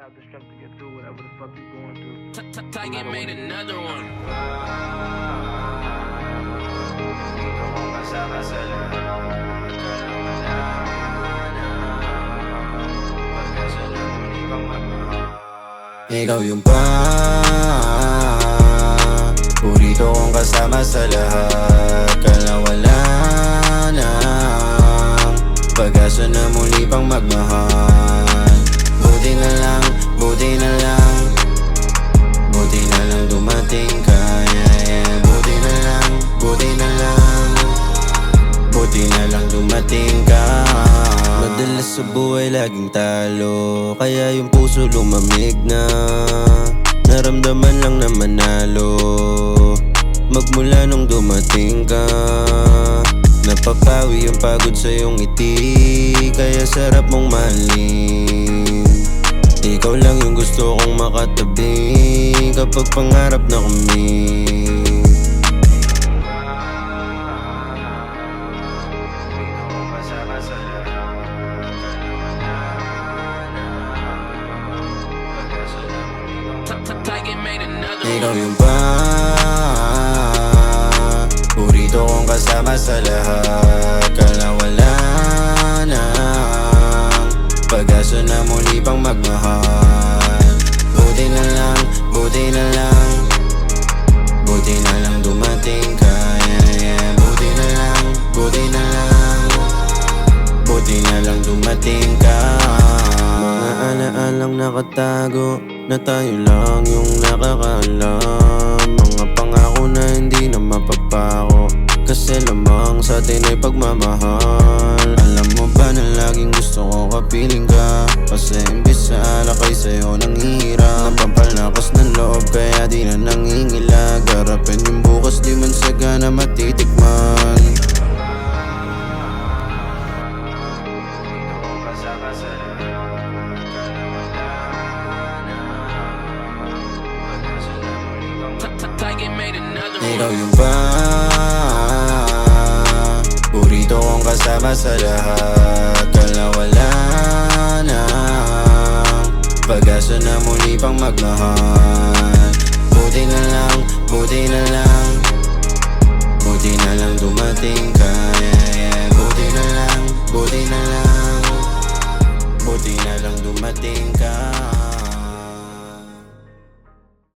have the strength to get through whatever the fuck you're going through. Tiger made another one. Dito kong kasama sa lahat, pagkasa na muli pang magmahal. Ikaw yung paborito kong kasama sa lahat, kala wala na pag-asa na muli pang magmahal. Buti na lang, buti na lang, buti na lang dumating ka, yeah. Buti na lang, buti na lang, buti na lang dumating ka. Madalas sa buhay laging talo, kaya yung puso lumamig na. Naramdaman lang na manalo, magmula nung dumating ka. Napapawi yung pagod sa iyong ngiti, kaya sarap mong mahalin. Ikaw lang yung gusto kong makatabi kapag pangarap na kami. Dito kong kasama sa lahat, pag-asa na muli pang Tiger made another ikaw one. yung paborito kong kasama sa lahat, kala wala na pag-asa na muli pang magmahal. Buti na lang, buti na lang, buti na lang dumating ka, yeah. Buti na lang, buti na lang, buti na lang dumating ka. Mga alaalang nakatago na tayo lang yung nakakaalam. Mga pangako na hindi na mapapako, kasi lamang sa atin ay pagmamahal. Alam mo ba na laging gusto ko kapiling ka, kasi imbis sa alakay sa'yo nanghihirap. Napampalakas ng loob kaya di na nangingilag. Harapin yung bukas di man sagana matitikman. Dito kong kasama sa lahat, kala wala na pag-asa na muli pang Tiger made another ikaw one. yung paborito kong kasama sa lahat, kala wala na pag-asa na muli pang magmahal. Buti na lang, buti na lang, buti na lang dumating ka, yeah. Buti na lang, buti na lang, buti na lang dumating ka.